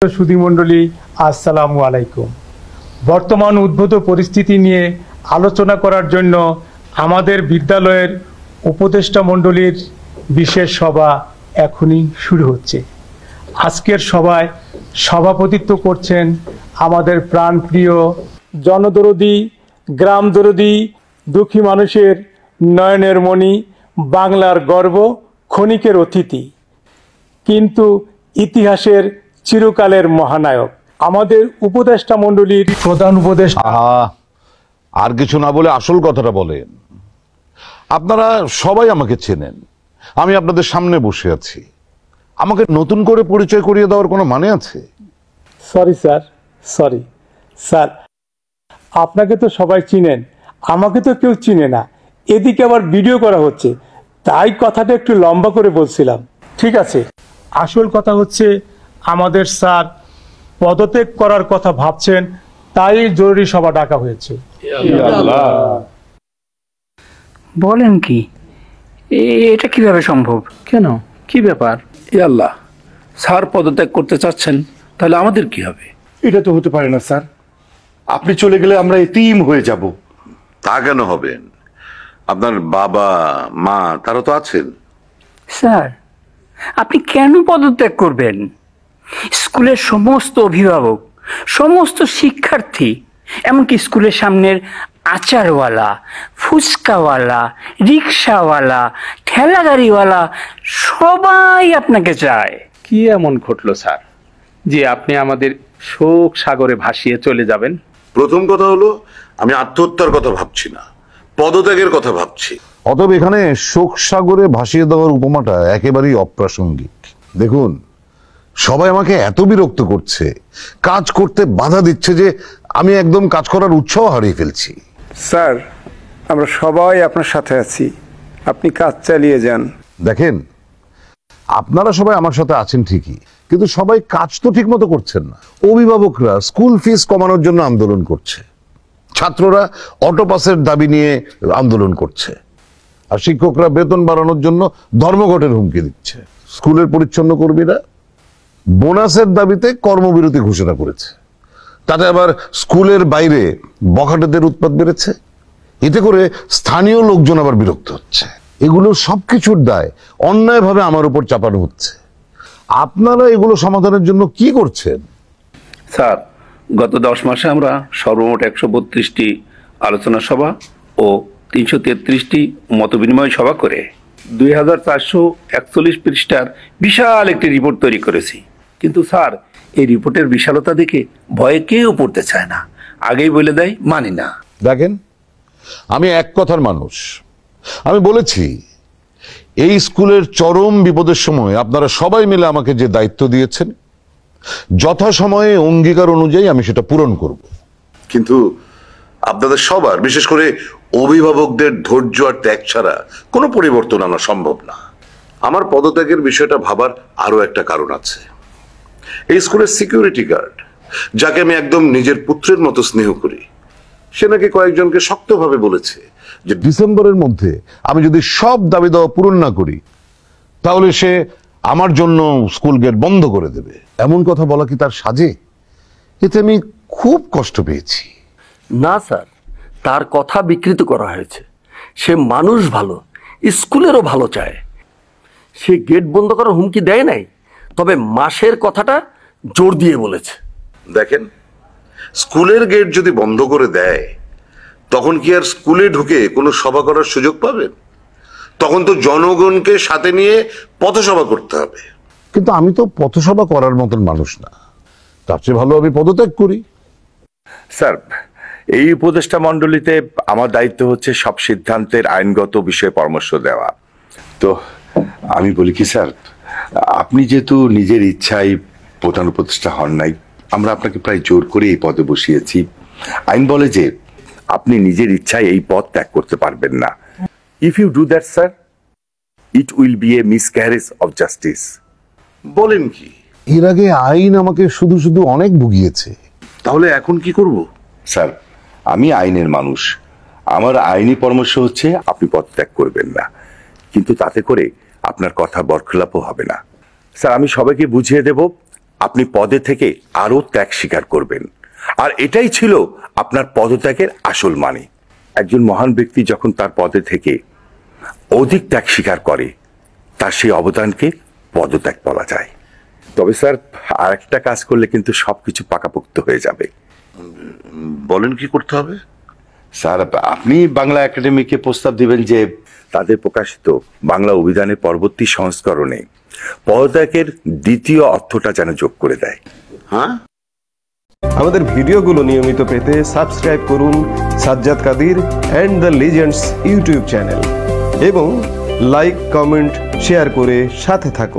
সুধীমণ্ডলী, আসসালামু আলাইকুম। বর্তমান উদ্ভূত পরিস্থিতি নিয়ে আলোচনা করার জন্য আমাদের বিদ্যালয়ের উপদেষ্টা মণ্ডলীর বিশেষ সভা এখনই শুরু হচ্ছে। আজকের সভায় সভাপতিত্ব করছেন আমাদের প্রাণপ্রিয়, জনদরদী, গ্রামদরদী, দুঃখী মানুষের নয়নের মণি, বাংলার গর্ব, ক্ষণিকের অতিথি, কিন্তু ইতিহাসের চিরকালের মহানায়ক, আমাদের উপদেষ্টা মণ্ডলীর প্রধান উপদেষ্টা। আর কিছু না বলে আসল কথাটা বলেন। আপনারা সবাই আমাকে চেনেন, আমি আপনাদের সামনে বসে আছি। আমাকে নতুন করে পরিচয় করিয়ে দেওয়ার কোনো মানে আছে? সরি স্যার, আপনাকে তো সবাই চিনেন, আমাকে তো কেউ চিনে না। এদিকে আবার ভিডিও করা হচ্ছে, তাই কথাটা একটু লম্বা করে বলছিলাম। ঠিক আছে, আসল কথা হচ্ছে আমাদের স্যার পদত্যাগ করার কথা ভাবছেন, তাই জরুরি সভা ডাকা হয়েছে। বলেন কি, এটা কিভাবে সম্ভব? কেন, কি ব্যাপার? এ আল্লাহ, স্যার পদত্যাগ করতে চাচ্ছেন, তাহলে আমাদের কি হবে? এটা তো হতে পারে না স্যার, আপনি চলে গেলে আমরা এতিম হয়ে যাব। তা কেন হবেন? আপনার বাবা মা তারা তো আছেন। স্যার, আপনি কেন পদত্যাগ করবেন? স্কুলের সমস্ত অভিভাবক, সমস্ত শিক্ষার্থী, এমনকি স্কুলের সামনের আচারওয়ালা, ফুচকাওয়ালা, রিক্সাওয়ালা, ঠেলাগাড়িওয়ালা সবাই আপনাকে চায়। কি এমন ঘটলো স্যার যে আপনি আমাদের শোক সাগরে ভাসিয়ে চলে যাবেন? প্রথম কথা হলো, আমি আত্মহত্যার কথা ভাবছি না, পদত্যাগের কথা ভাবছি। অতএব এখানে শোক সাগরে ভাসিয়ে দেওয়ার উপমাটা একেবারেই অপ্রাসঙ্গিক। দেখুন, সবাই আমাকে এত বিরক্ত করছে, কাজ করতে বাধা দিচ্ছে যে আমি একদম কাজ করার উৎসাহ হারিয়ে ফেলছি। স্যার, আমরা সবাই আপনার সাথে আছি, আপনি কাজ চালিয়ে যান। দেখেন, আপনারা সবাই আমার সাথে আছেন ঠিকই, কিন্তু সবাই কাজ তো ঠিক মতো করছেন না। অভিভাবকরা স্কুল ফিস কমানোর জন্য আন্দোলন করছে, ছাত্ররা অটো পাসের দাবি নিয়ে আন্দোলন করছে, আর শিক্ষকরা বেতন বাড়ানোর জন্য ধর্মঘটের হুমকি দিচ্ছে। স্কুলের পরিচ্ছন্ন কর্মীরা বোনাসের দাবিতে কর্মবিরতি ঘোষণা করেছে। তাতে আবার স্কুলের বাইরে বখাটেদের উৎপাত বেড়েছে। এতে করে স্থানীয় লোকজন আবার বিরক্ত হচ্ছে। এগুলো সবকিছুর দায় অন্যায়ভাবে আমার উপর চাপানো হচ্ছে। আপনারা এগুলো সমাধানের জন্য কি করছেন? স্যার, গত 10 মাসে আমরা সর্বমোট 132টি আলোচনা সভা ও 333টি মতবিনিময় সভা করে 2441 পৃষ্ঠার বিশাল একটি রিপোর্ট তৈরি করেছি। কিন্তু স্যার, এই রিপোর্টের বিশালতা দেখে ভয়ে কেউ পড়তে চায় না, আগেই বলে দেয় মানি না। দেখেন, আমি এক কথার মানুষ। আমি বলেছি, এই স্কুলের চরম বিপদের সময় আপনারা সবাই মিলে আমাকে যে দায়িত্ব দিয়েছেন, যথাসময়ে অঙ্গীকার অনুযায়ী আমি সেটা পূরণ করব। কিন্তু আপনাদের সবার, বিশেষ করে অভিভাবকদের ধৈর্য আর ত্যাগ ছাড়া কোনো পরিবর্তন আনা সম্ভব না। আমার পদত্যাগের বিষয়টা ভাবার আরো একটা কারণ আছে। এই স্কুলের সিকিউরিটি গার্ড, যাকে আমি একদম নিজের পুত্রের মতো স্নেহ করি, সে নাকি কয়েকজনকে শক্তভাবে বলেছে যে ডিসেম্বরের মধ্যে আমি যদি সব দাবি দাওয়া পূরণ না করি, তাহলে সে আমার জন্য স্কুল গেট বন্ধ করে দেবে। এমন কথা বলা কি তার সাজে? এতে আমি খুব কষ্ট পেয়েছি। না স্যার, তার কথা বিকৃত করা হয়েছে। সে মানুষ ভালো, স্কুলেরও ভালো চায়। সে গেট বন্ধ করার হুমকি দেয় নাই, তবে মাসের কথাটা জোর দিয়ে বলেছে। দেখেন, স্কুলের গেট যদি বন্ধ করে দেয়, তখন কি আর স্কুলে ঢুকে কোনো সভা করার সুযোগ পাবেন? তখন তো জনগণকে সাথে নিয়ে পথসভা করতে হবে। কিন্তু আমি তো পথসভা করার মতন মানুষ না, তার চেয়ে ভালো আমি পদত্যাগ করি। স্যার, এই উপদেষ্টা মণ্ডলীতে আমার দায়িত্ব হচ্ছে সব সিদ্ধান্তের আইনগত বিষয়ে পরামর্শ দেওয়া। তো আমি বলি কি স্যার, আপনি যেহেতু নিজের ইচ্ছায় প্রধান উপদেষ্টা হন নাই, আমরা আপনাকে প্রায় জোর করে এই পদে বসিয়েছি। আইন বলে যে আপনি নিজের ইচ্ছায় এই পদ ত্যাগ করতে পারবেন না। If you do that sir, it will be a miscarriage of justice. বলেন কি? এর আগে আইন আমাকে শুধু শুধু অনেক ভুগিয়েছে, তাহলে এখন কি করব? স্যার, আমি আইনের মানুষ, আমার আইনি পরামর্শ হচ্ছে আপনি পদ ত্যাগ করবেন না, কিন্তু তাতে করে আপনার কথা বরখলাপও হবে না। স্যার, আমি সবাইকে বুঝিয়ে দেব আপনি পদে থেকে আরো ত্যাগ স্বীকার করবেন, আর এটাই ছিল আপনার পদত্যাগের আসল মানে। একজন মহান ব্যক্তি যখন তার পদে থেকে অধিক ত্যাগ স্বীকার করে, তার সেই অবদানকে পদত্যাগ বলা যায়। তবে স্যার, আর একটা কাজ করলে কিন্তু সবকিছু পাকাপোক্ত হয়ে যাবে। বলেন কি করতে হবে? স্যার, আপনি বাংলা একাডেমিকে প্রস্তাব দিবেন যে তাদের প্রকাশিত বাংলা অভিধানের পরবর্তী সংস্করণে পদত্যাগের দ্বিতীয় অর্থটা যেন যোগ করে দেয়। হ্যাঁ, আমাদের ভিডিওগুলো নিয়মিত পেতে সাবস্ক্রাইব করুন Sajjad Kadir and the legends YouTube channel এবং লাইক, কমেন্ট, শেয়ার করে সাথে থাকুন।